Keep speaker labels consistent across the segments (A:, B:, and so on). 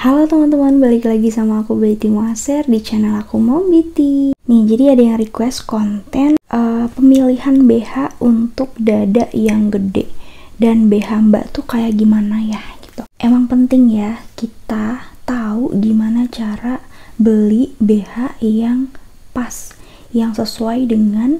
A: Halo teman-teman, balik lagi sama aku Betty Moaser di channel aku Mombiti. Nih, jadi ada yang request konten pemilihan BH untuk dada yang gede dan BH mbak tuh kayak gimana ya gitu. Emang penting ya kita tahu gimana cara beli BH yang pas, yang sesuai dengan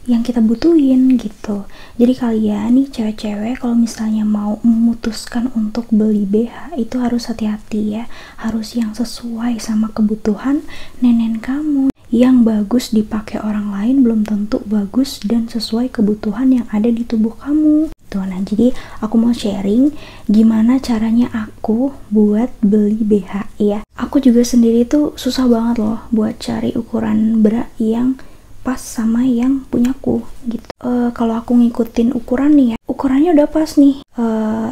A: yang kita butuhin gitu. Jadi kalian nih cewek-cewek kalau misalnya mau memutuskan untuk beli BH itu harus hati-hati ya, harus yang sesuai sama kebutuhan nenek kamu. Yang bagus dipakai orang lain belum tentu bagus dan sesuai kebutuhan yang ada di tubuh kamu tuh. Nah, jadi aku mau sharing gimana caranya aku buat beli BH ya. Aku juga sendiri tuh susah banget loh buat cari ukuran bra yang pas sama yang punyaku gitu. Kalau aku ngikutin ukuran nih ya, ukurannya udah pas nih,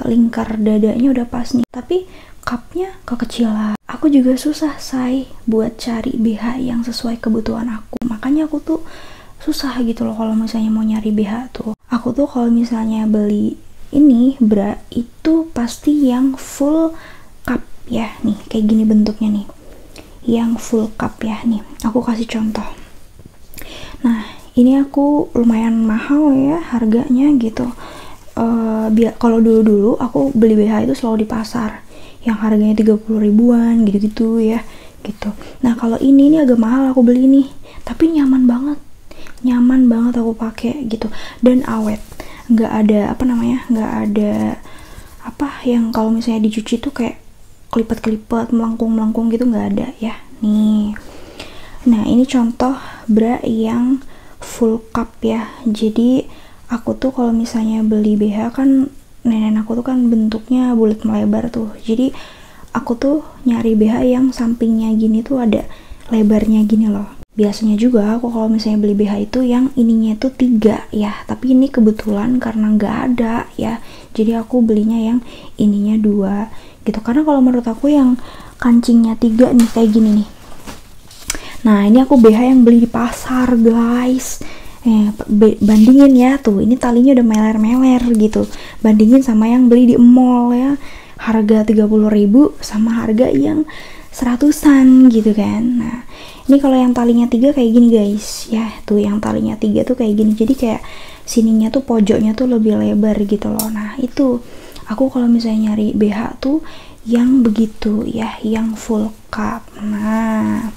A: lingkar dadanya udah pas nih, tapi cupnya kekecilan. Aku juga susah buat cari BH yang sesuai kebutuhan aku. Makanya aku tuh susah gitu loh kalau misalnya mau nyari BH tuh. Aku tuh kalau misalnya beli ini bra itu pasti yang full cup ya, nih kayak gini bentuknya nih, yang full cup ya. Nih aku kasih contoh. Nah, ini aku lumayan mahal ya harganya gitu. Kalau dulu aku beli BH itu selalu di pasar yang harganya 30 ribuan gitu-gitu ya gitu. Nah, kalau ini agak mahal aku beli nih, tapi nyaman banget aku pakai gitu, dan awet. Nggak ada nggak ada yang kalau misalnya dicuci tuh kayak kelipet-kelipet, melengkung gitu, nggak ada ya. Nih. Nah, ini contoh bra yang full cup ya. Jadi aku tuh kalau misalnya beli BH kan nenek aku tuh kan bentuknya bulat melebar tuh. Jadi aku tuh nyari BH yang sampingnya gini tuh ada lebarnya gini loh. Biasanya juga aku kalau misalnya beli BH itu yang ininya tuh 3 ya. Tapi ini kebetulan karena nggak ada ya. Jadi aku belinya yang ininya 2 gitu. Karena kalau menurut aku yang kancingnya 3 nih kayak gini nih. Nah, ini aku BH yang beli di pasar guys. Bandingin ya, tuh ini talinya udah meler-meler gitu. Bandingin sama yang beli di mall ya, harga 30.000 sama harga yang 100-an gitu kan. Nah, ini kalau yang talinya 3 kayak gini guys ya. Tuh yang talinya 3 tuh kayak gini. Jadi kayak sininya tuh pojoknya tuh lebih lebar gitu loh. Nah, itu aku kalau misalnya nyari BH tuh yang begitu ya, yang full cup. Nah,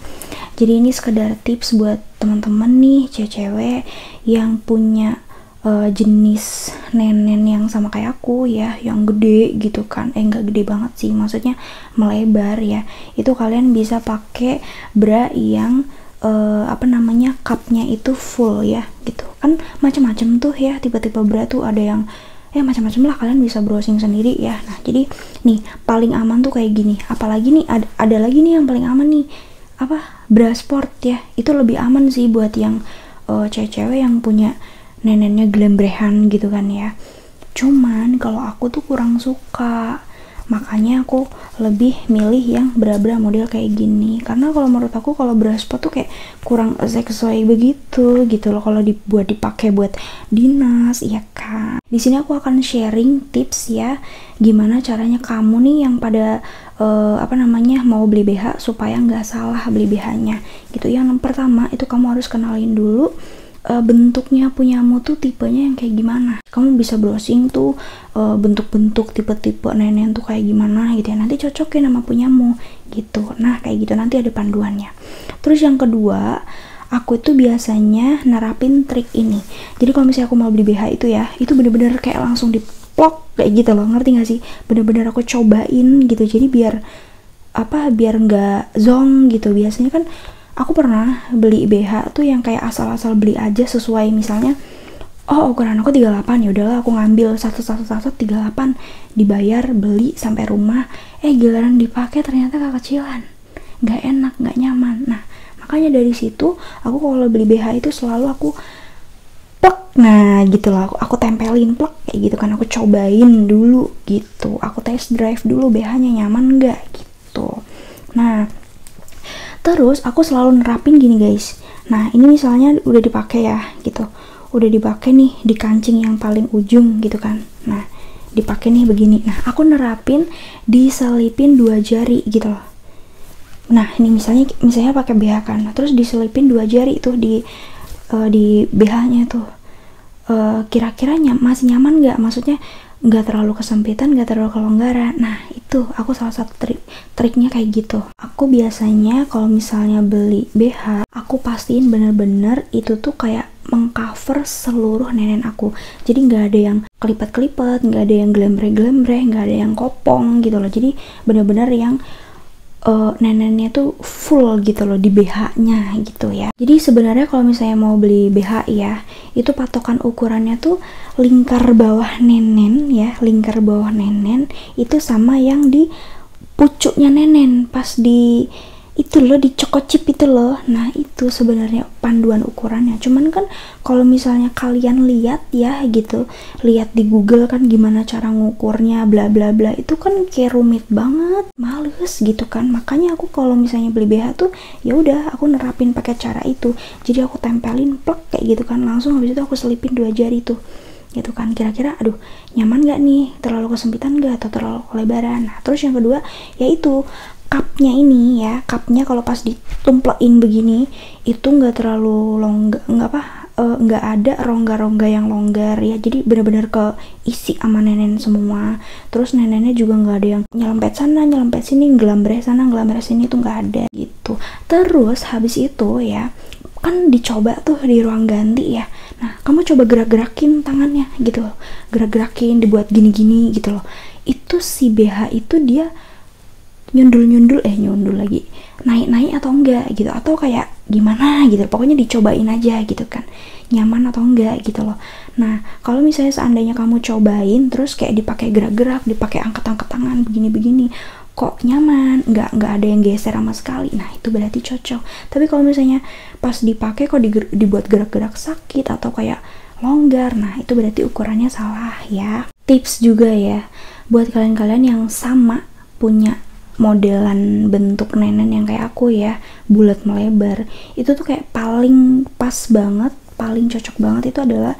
A: jadi ini sekedar tips buat teman-teman nih cewek-cewek yang punya jenis nenen yang sama kayak aku ya, yang gede gitu kan. Nggak gede banget sih, maksudnya melebar ya. Itu kalian bisa pakai bra yang cupnya itu full ya gitu kan. Macam-macam tuh ya, tipe-tipe bra tuh ada yang macam-macam lah, kalian bisa browsing sendiri ya. Nah, jadi nih paling aman tuh kayak gini. Apalagi nih ada lagi nih yang paling aman nih, bra sport ya. Itu lebih aman sih buat yang cewek-cewek yang punya neneknya glembrehan gitu kan ya. Cuman kalau aku tuh kurang suka, makanya aku lebih milih yang bra-bra model kayak gini. Karena kalau menurut aku kalau bra sport tuh kayak kurang sesuai begitu gitu loh kalau dipakai buat dinas ya kan. Di sini aku akan sharing tips ya, gimana caranya kamu nih yang pada mau beli BH supaya nggak salah beli BH-nya gitu. Yang pertama itu kamu harus kenalin dulu bentuknya punyamu tuh tipenya yang kayak gimana. Kamu bisa browsing tuh bentuk-bentuk tipe-tipe nenek tuh kayak gimana gitu ya, nanti cocokin sama punyamu gitu. Nah, kayak gitu nanti ada panduannya. Terus yang kedua, aku itu biasanya nerapin trik ini. Jadi kalau misalnya aku mau beli BH itu ya, itu bener-bener kayak langsung diplok kayak gitu loh, ngerti gak sih? Bener-bener aku cobain gitu, jadi biar nggak zong gitu. Biasanya kan aku pernah beli BH tuh yang kayak asal-asal beli aja, sesuai misalnya ukuran aku 38, ya udahlah aku ngambil 38, dibayar, beli sampai rumah, giliran dipakai ternyata kekecilan, nggak enak, nggak nyaman. Nah, makanya dari situ aku kalau beli BH itu selalu aku plek, nah gitu loh, aku tempelin plek kayak gitu kan. Aku cobain dulu gitu, aku test drive dulu BH-nya nyaman nggak gitu. Nah, terus aku selalu nerapin gini guys. Nah, ini misalnya udah dipakai ya gitu, udah dipakai nih di kancing yang paling ujung gitu kan. Nah, dipakai nih begini. Nah aku nerapin diselipin 2 jari gitu loh. Nah ini misalnya pakai BH kan, terus diselipin 2 jari tuh di BH-nya tuh. Kira-kira masih nyaman nggak? Maksudnya nggak terlalu kesempitan, nggak terlalu kelonggaran. Nah itu aku salah satu triknya kayak gitu. Aku biasanya kalau misalnya beli BH, aku pastiin bener-bener itu tuh kayak mengcover seluruh nenen aku. Jadi nggak ada yang kelipat-kelipat, nggak ada yang gelembre-gelembre, nggak ada yang kopong gitu loh. Jadi bener-bener yang nenennya tuh full gitu loh di BH-nya gitu ya. Jadi sebenarnya kalau misalnya mau beli BH ya, itu patokan ukurannya tuh lingkar bawah nenen ya, lingkar bawah nenen itu sama yang di pucuknya nenen pas di itu loh, di cokocip itu loh. Nah itu sebenarnya panduan ukurannya. Cuman kan kalau misalnya kalian lihat ya gitu, lihat di Google kan gimana cara ngukurnya bla bla bla, itu kan kayak rumit banget, males gitu kan. Makanya aku kalau misalnya beli BH tuh ya udah aku nerapin pakai cara itu. Jadi aku tempelin plek kayak gitu kan, langsung habis itu aku selipin 2 jari tuh gitu kan. Kira-kira aduh nyaman gak nih, terlalu kesempitan gak atau terlalu kelebaran. Nah terus yang kedua yaitu cupnya ini ya, cupnya kalau pas ditumplekin begini itu nggak terlalu longgar, nggak ada rongga-rongga yang longgar ya, jadi benar-benar keisi sama nenen semua. Terus nenennya juga nggak ada yang nyelempet sana nyelempet sini, gelambre sana gelambre sini, itu nggak ada gitu. Terus habis itu ya kan dicoba tuh di ruang ganti ya. Nah kamu coba gerak-gerakin tangannya gitu loh, gerak-gerakin, dibuat gini-gini gitu loh. Itu si BH itu dia nyundul lagi, naik atau enggak gitu, atau kayak gimana gitu, pokoknya dicobain aja gitu kan, nyaman atau enggak gitu loh. Nah kalau misalnya seandainya kamu cobain terus kayak dipakai gerak-gerak, dipakai angkat-angkat tangan begini-begini, kok nyaman, nggak ada yang geser sama sekali, nah itu berarti cocok. Tapi kalau misalnya pas dipakai kok dibuat gerak-gerak sakit atau kayak longgar, nah itu berarti ukurannya salah ya. Tips juga ya buat kalian-kalian yang sama punya modelan bentuk nenen yang kayak aku ya, bulat melebar, itu tuh kayak paling pas banget, paling cocok banget itu adalah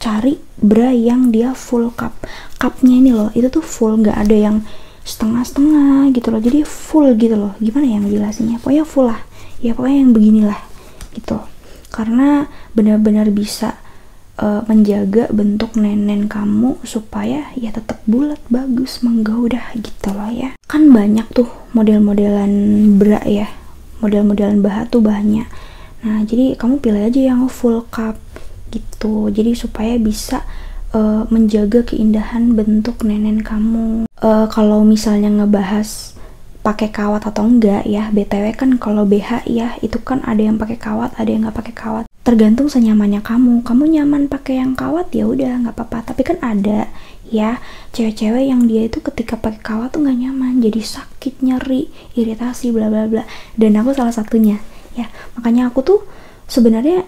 A: cari bra yang dia full cup. Cupnya ini loh, itu tuh full, nggak ada yang setengah-setengah gitu loh, jadi full gitu loh. Gimana ya ngejelasinnya, pokoknya full lah ya, pokoknya yang beginilah gitu, karena benar-benar bisa menjaga bentuk nenen kamu supaya ya tetap bulat, bagus, menggoda gitu loh ya. Kan banyak tuh model-modelan bra ya, model-modelan BH tuh banyak. Nah jadi kamu pilih aja yang full cup gitu, jadi supaya bisa menjaga keindahan bentuk nenen kamu. Kalau misalnya ngebahas pakai kawat atau enggak ya, BTW kan kalau BH ya itu kan ada yang pakai kawat, ada yang nggak pakai kawat, tergantung senyamannya kamu nyaman pakai yang kawat ya udah nggak apa-apa. Tapi kan ada ya cewek-cewek yang dia itu ketika pakai kawat tuh nggak nyaman, jadi sakit, nyeri, iritasi, bla bla bla, dan aku salah satunya ya. Makanya aku tuh sebenarnya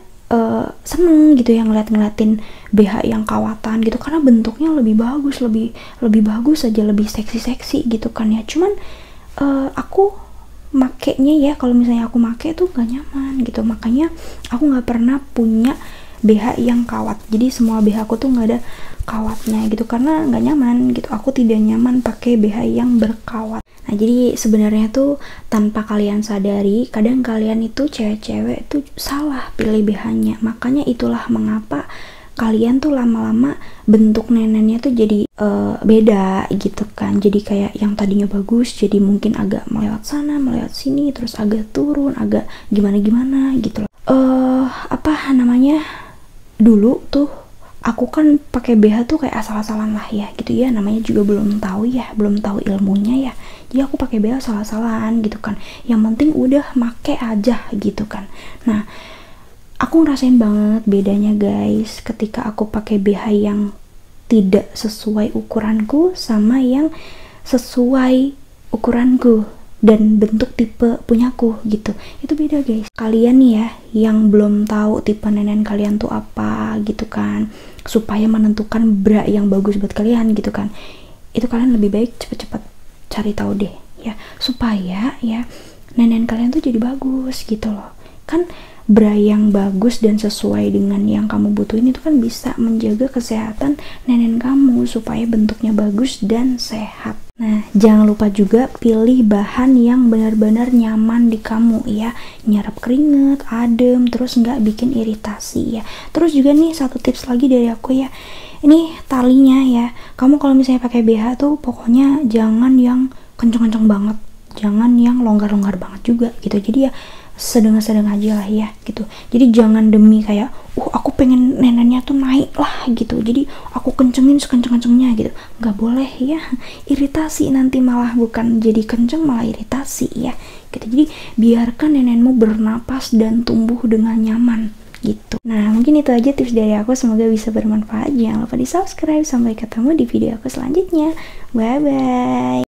A: seneng gitu ya ngeliatin BH yang kawatan gitu, karena bentuknya lebih bagus, lebih bagus aja, lebih seksi gitu kan ya. Cuman aku makainya ya, kalau misalnya aku make tuh gak nyaman gitu, makanya aku nggak pernah punya BH yang kawat. Jadi semua BH aku tuh nggak ada kawatnya gitu, karena nggak nyaman gitu. Aku tidak nyaman pakai BH yang berkawat. Nah jadi sebenarnya tuh tanpa kalian sadari, kadang kalian itu cewek-cewek tuh salah pilih BH-nya. Makanya itulah mengapa kalian tuh lama-lama bentuk nenennya tuh jadi beda gitu kan. Jadi kayak yang tadinya bagus jadi mungkin agak melewat sana melewat sini, terus agak turun, agak gimana gitu loh. Apa namanya, dulu tuh aku kan pakai BH tuh kayak asal-asalan lah ya gitu ya, namanya juga belum tahu ilmunya ya. Jadi aku pakai BH asal-asalan gitu kan, yang penting udah make aja gitu kan. Nah aku ngerasain banget bedanya guys ketika aku pakai BH yang tidak sesuai ukuranku sama yang sesuai ukuranku dan bentuk tipe punyaku gitu. Itu beda guys. Kalian nih ya yang belum tahu tipe nenen kalian tuh apa gitu kan, supaya menentukan bra yang bagus buat kalian gitu kan, itu kalian lebih baik cepet-cepet cari tahu deh ya, supaya ya nenen kalian tuh jadi bagus gitu loh. Kan bra yang bagus dan sesuai dengan yang kamu butuhin itu kan bisa menjaga kesehatan nenen kamu supaya bentuknya bagus dan sehat. Nah, jangan lupa juga pilih bahan yang benar-benar nyaman di kamu ya, nyerap keringet, adem, terus nggak bikin iritasi ya. Terus juga nih satu tips lagi dari aku ya, ini talinya ya, kamu kalau misalnya pakai BH tuh pokoknya jangan yang kenceng-kenceng banget, jangan yang longgar-longgar banget juga gitu. Jadi ya sedang-sedang aja lah ya gitu. Jadi jangan demi kayak aku pengen neneknya tuh naik lah gitu, jadi aku kencengin sekenceng-kencengnya gitu, nggak boleh ya, iritasi nanti, malah bukan jadi kenceng malah iritasi ya gitu. Jadi biarkan nenekmu bernapas dan tumbuh dengan nyaman gitu. Nah, mungkin itu aja tips dari aku, semoga bisa bermanfaat. Jangan lupa di subscribe. Sampai ketemu di video aku selanjutnya. Bye bye.